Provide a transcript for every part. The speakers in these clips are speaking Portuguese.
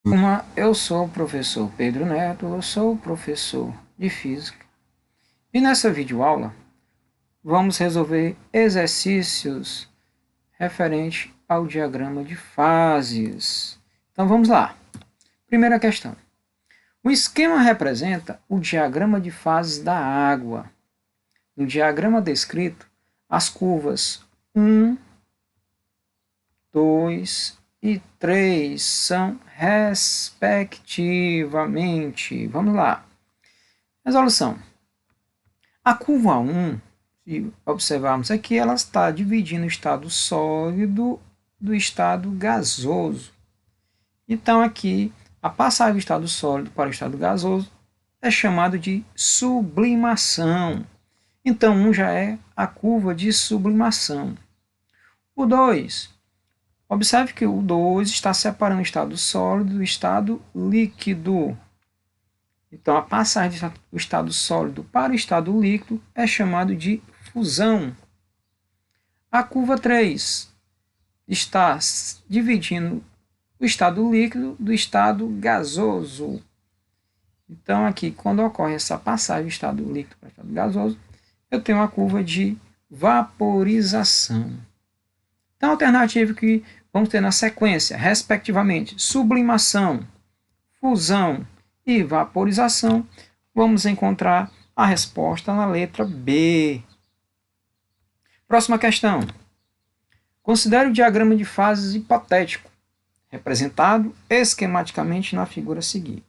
Eu sou o professor Pedro Neto, eu sou professor de Física e nessa videoaula vamos resolver exercícios referentes ao diagrama de fases. Então vamos lá. Primeira questão. O esquema representa o diagrama de fases da água. No diagrama descrito, as curvas 1, 2 e 3 são respectivamente. Vamos lá. Resolução. A curva 1, se observarmos aqui, ela está dividindo o estado sólido do estado gasoso. Então aqui, a passagem do estado sólido para o estado gasoso é chamado de sublimação. Então 1 já é a curva de sublimação. O 2, observe que o 2 está separando o estado sólido do estado líquido. Então, a passagem do estado sólido para o estado líquido é chamado de fusão. A curva 3 está dividindo o estado líquido do estado gasoso. Então, aqui, quando ocorre essa passagem do estado líquido para o estado gasoso, eu tenho uma curva de vaporização. Então, a alternativa que vamos ter na sequência, respectivamente, sublimação, fusão e vaporização, vamos encontrar a resposta na letra B. Próxima questão. Considere o diagrama de fases hipotético, representado esquematicamente na figura a seguir.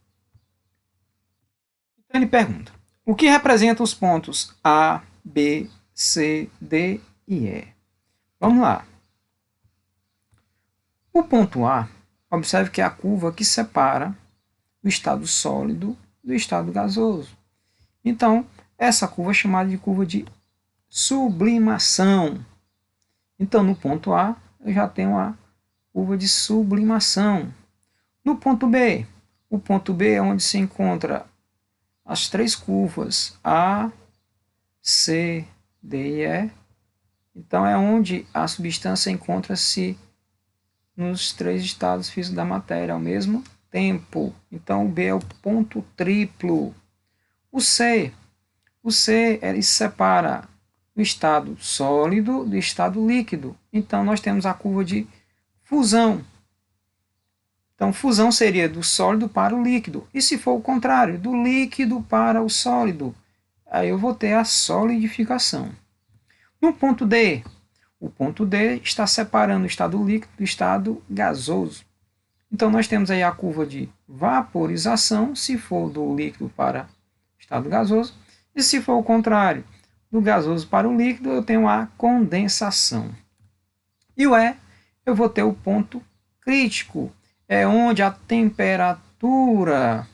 Então ele pergunta, o que representa os pontos A, B, C, D e E? Vamos lá. O ponto A, observe que é a curva que separa o estado sólido do estado gasoso. Então, essa curva é chamada de curva de sublimação. Então, no ponto A, eu já tenho a curva de sublimação. No ponto B, o ponto B é onde se encontra as três curvas A, C, D e E. Então, é onde a substância encontra-se nos três estados físicos da matéria ao mesmo tempo. Então, o B é o ponto triplo. O C ele separa o estado sólido do estado líquido. Então, nós temos a curva de fusão. Então, fusão seria do sólido para o líquido. E se for o contrário, do líquido para o sólido, aí eu vou ter a solidificação. No ponto D, o ponto D está separando o estado líquido do estado gasoso. Então, nós temos aí a curva de vaporização, se for do líquido para o estado gasoso, e se for o contrário, do gasoso para o líquido, eu tenho a condensação. E o E, eu vou ter o ponto crítico, é onde a temperatura,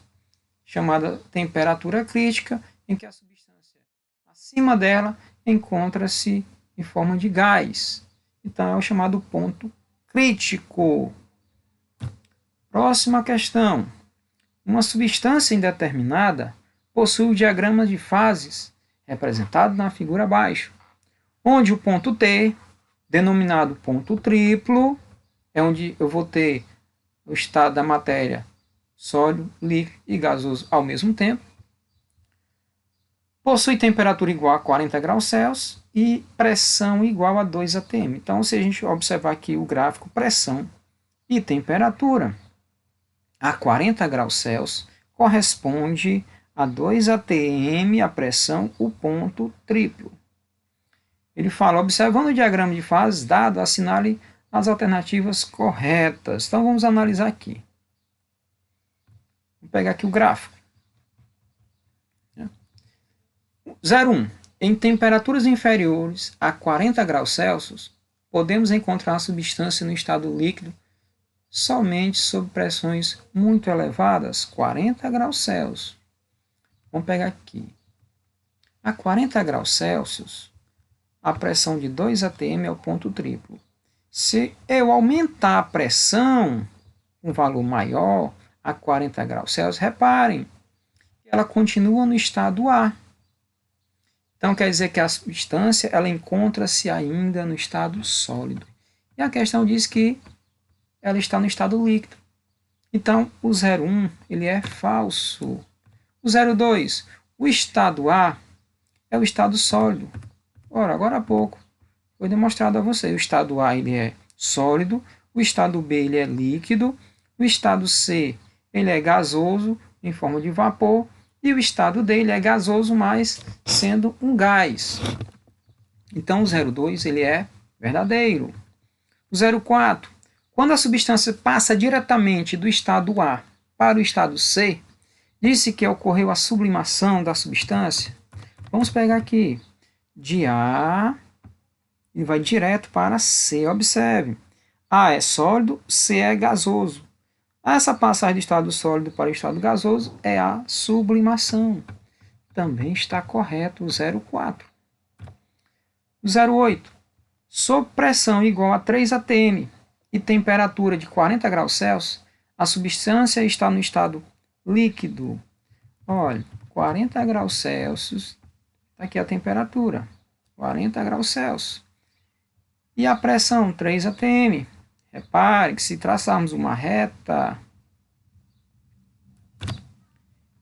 chamada temperatura crítica, em que a substância acima dela encontra-se em forma de gás. Então, é o chamado ponto crítico. Próxima questão. Uma substância indeterminada possui o diagrama de fases, representado na figura abaixo, onde o ponto T, denominado ponto triplo, é onde eu vou ter o estado da matéria sólido, líquido e gasoso ao mesmo tempo, possui temperatura igual a 40 graus Celsius e pressão igual a 2 atm. Então, se a gente observar aqui o gráfico pressão e temperatura, a 40 graus Celsius corresponde a 2 atm a pressão, o ponto triplo. Ele fala, observando o diagrama de fases dado, assinale as alternativas corretas. Então, vamos analisar aqui. Vou pegar aqui o gráfico. 0,1. Em temperaturas inferiores a 40 graus Celsius, podemos encontrar a substância no estado líquido somente sob pressões muito elevadas, 40 graus Celsius. Vamos pegar aqui. A 40 graus Celsius, a pressão de 2 atm é o ponto triplo. Se eu aumentar a pressão, um valor maior, a 40 graus Celsius, reparem, ela continua no estado A. Então, quer dizer que a substância ela encontra-se ainda no estado sólido. E a questão diz que ela está no estado líquido. Então, o 0,1 ele é falso. O 0,2, o estado A é o estado sólido. Ora, agora há pouco foi demonstrado a você. O estado A ele é sólido, o estado B ele é líquido, o estado C ele é gasoso em forma de vapor e o estado D ele é gasoso, mas sendo um gás. Então o 0,2 ele é verdadeiro. O 0,4, quando a substância passa diretamente do estado A para o estado C, disse que ocorreu a sublimação da substância. Vamos pegar aqui de A e vai direto para C. Observe, A é sólido, C é gasoso. Essa passagem do estado sólido para o estado gasoso é a sublimação. Também está correto o 0,4. O 0,8. Sob pressão igual a 3 atm e temperatura de 40 graus Celsius, a substância está no estado líquido. Olha, 40 graus Celsius, está aqui a temperatura, 40 graus Celsius. E a pressão, 3 atm. Repare que se traçarmos uma reta,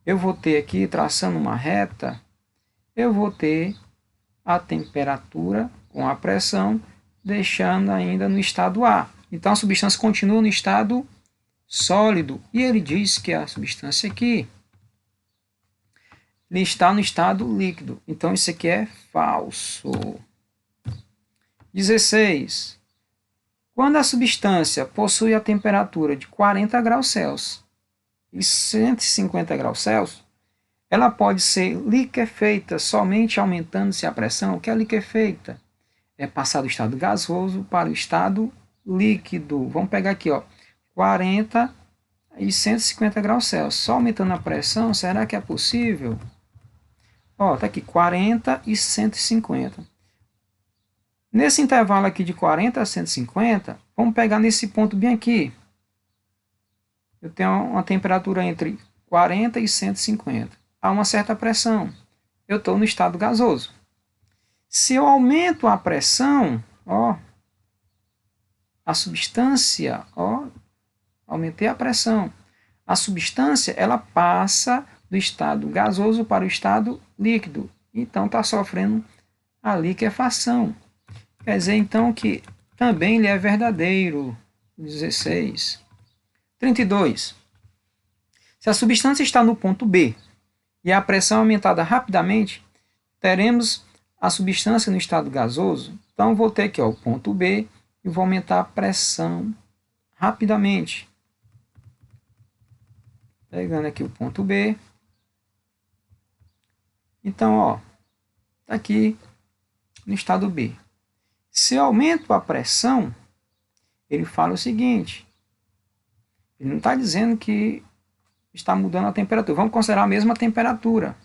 eu vou ter aqui, traçando uma reta, eu vou ter a temperatura com a pressão, deixando ainda no estado A. Então a substância continua no estado sólido. E ele diz que a substância aqui está no estado líquido. Então isso aqui é falso. 16. Quando a substância possui a temperatura de 40 graus Celsius e 150 graus Celsius, ela pode ser liquefeita somente aumentando-se a pressão. O que é liquefeita? É passar do estado gasoso para o estado líquido. Vamos pegar aqui, ó, 40 e 150 graus Celsius. Só aumentando a pressão, será que é possível? Ó, tá aqui, 40 e 150. Nesse intervalo aqui de 40 a 150, vamos pegar nesse ponto bem aqui. Eu tenho uma temperatura entre 40 e 150. Há uma certa pressão. Eu estou no estado gasoso. Se eu aumento a pressão, ó, a substância, ó, aumentei a pressão. A substância, ela passa do estado gasoso para o estado líquido. Então, está sofrendo a liquefação. Quer dizer, então, que também ele é verdadeiro. 16. 32. Se a substância está no ponto B e a pressão é aumentada rapidamente, teremos a substância no estado gasoso. Então, vou ter aqui ó, o ponto B e vou aumentar a pressão rapidamente. Pegando aqui o ponto B. Então, ó, está aqui no estado B. Se eu aumento a pressão, ele fala o seguinte, ele não está dizendo que está mudando a temperatura. Vamos considerar a mesma temperatura.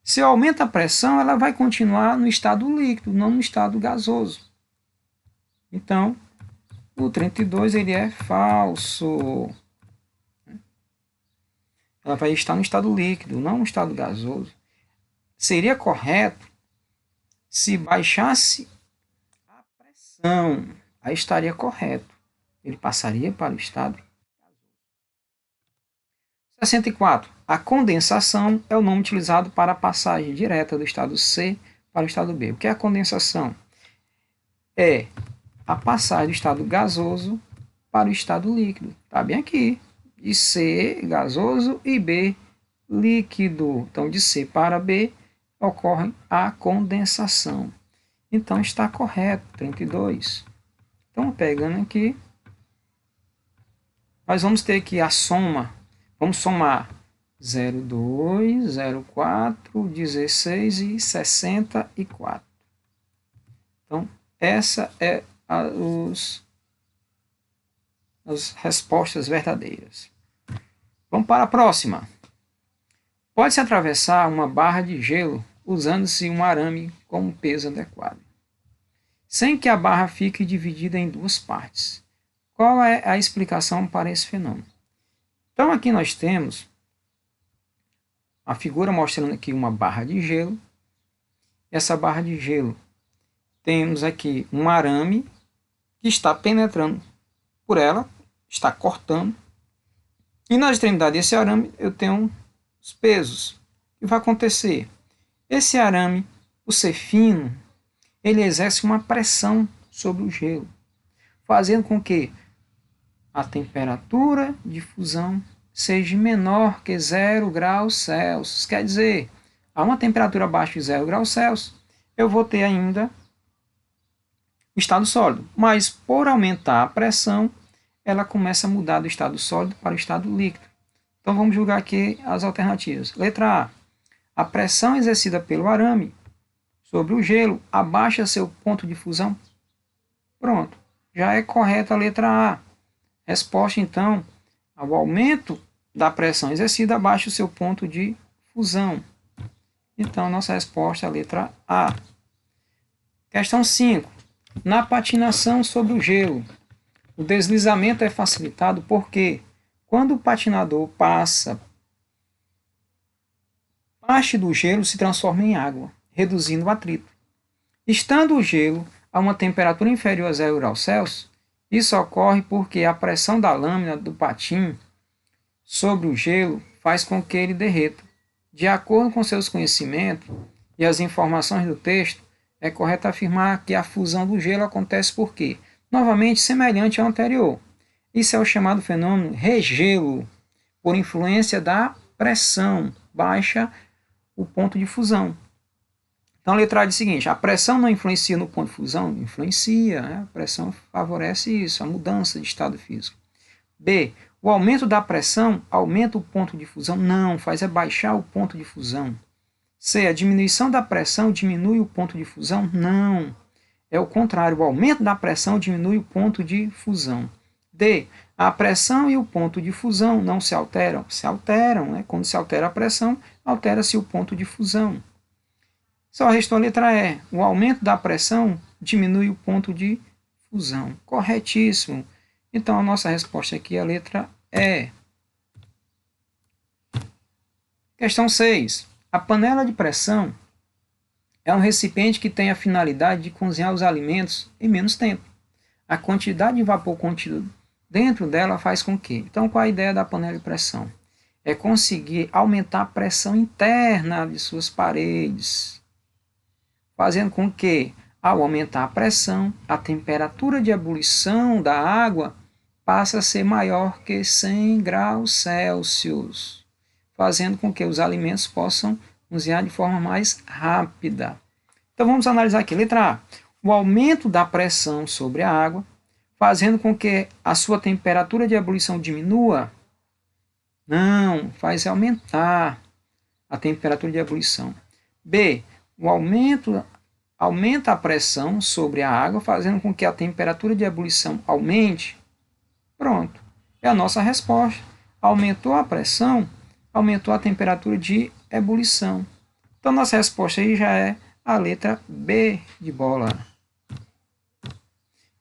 Se eu aumento a pressão, ela vai continuar no estado líquido, não no estado gasoso. Então, o 32 ele é falso. Ela vai estar no estado líquido, não no estado gasoso. Seria correto se baixasse a pressão. Aí estaria correto. Ele passaria para o estado gasoso. 64. A condensação é o nome utilizado para a passagem direta do estado C para o estado B. O que é a condensação? É a passagem do estado gasoso para o estado líquido. Está bem aqui. De C, gasoso, e B, líquido. Então, de C para B, ocorre a condensação. Então, está correto, 32. Então, pegando aqui, nós vamos ter aqui a soma. Vamos somar 0,2, 0,4, 16 e 64. Então, essa é as respostas verdadeiras. Vamos para a próxima. Pode-se atravessar uma barra de gelo usando-se um arame com um peso adequado, sem que a barra fique dividida em duas partes. Qual é a explicação para esse fenômeno? Então, aqui nós temos a figura mostrando aqui uma barra de gelo. Essa barra de gelo, temos aqui um arame que está penetrando por ela, está cortando. E na extremidade desse arame eu tenho os pesos. O que vai acontecer? Esse arame, por ser fino, ele exerce uma pressão sobre o gelo, fazendo com que a temperatura de fusão seja menor que 0 graus Celsius. Quer dizer, a uma temperatura abaixo de 0 graus Celsius, eu vou ter ainda o estado sólido. Mas por aumentar a pressão, ela começa a mudar do estado sólido para o estado líquido. Então vamos julgar aqui as alternativas. Letra A. A pressão exercida pelo arame sobre o gelo abaixa seu ponto de fusão. Pronto. Já é correta a letra A. Resposta, então, ao aumento da pressão exercida abaixa o seu ponto de fusão. Então, nossa resposta é a letra A. Questão 5. Na patinação sobre o gelo, o deslizamento é facilitado porque, quando o patinador passa, parte do gelo se transforma em água, reduzindo o atrito. Estando o gelo a uma temperatura inferior a 0 graus Celsius, isso ocorre porque a pressão da lâmina do patim sobre o gelo faz com que ele derreta. De acordo com seus conhecimentos e as informações do texto, é correto afirmar que a fusão do gelo acontece por quê? Novamente semelhante ao anterior. Isso é o chamado fenômeno regelo, por influência da pressão, baixa o ponto de fusão. Então a letra A diz o seguinte: a pressão não influencia no ponto de fusão? Influencia, né? A pressão favorece isso, a mudança de estado físico. B. O aumento da pressão aumenta o ponto de fusão? Não, faz é baixar o ponto de fusão. C. A diminuição da pressão diminui o ponto de fusão? Não, é o contrário, o aumento da pressão diminui o ponto de fusão. D. A pressão e o ponto de fusão não se alteram? Se alteram, né? Quando se altera a pressão, altera-se o ponto de fusão. Só restou a letra E. O aumento da pressão diminui o ponto de fusão. Corretíssimo. Então a nossa resposta aqui é a letra E. Questão 6. A panela de pressão é um recipiente que tem a finalidade de cozinhar os alimentos em menos tempo. A quantidade de vapor contido dentro dela faz com que... Então qual é a ideia da panela de pressão? É conseguir aumentar a pressão interna de suas paredes, fazendo com que, ao aumentar a pressão, a temperatura de ebulição da água passa a ser maior que 100 graus Celsius, fazendo com que os alimentos possam cozinhar de forma mais rápida. Então vamos analisar aqui. Letra A. O aumento da pressão sobre a água, fazendo com que a sua temperatura de ebulição diminua? Não, faz aumentar a temperatura de ebulição. B. O aumenta a pressão sobre a água, fazendo com que a temperatura de ebulição aumente. Pronto, é a nossa resposta. Aumentou a pressão, aumentou a temperatura de ebulição. Então, nossa resposta aí já é a letra B de bola.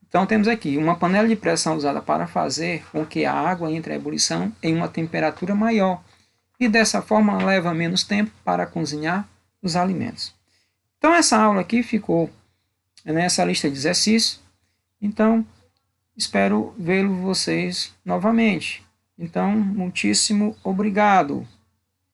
Então, temos aqui uma panela de pressão usada para fazer com que a água entre a ebulição em uma temperatura maior. E dessa forma leva menos tempo para cozinhar os alimentos. Então, essa aula aqui ficou nessa lista de exercícios. Então, espero vê-lo vocês novamente. Então, muitíssimo obrigado.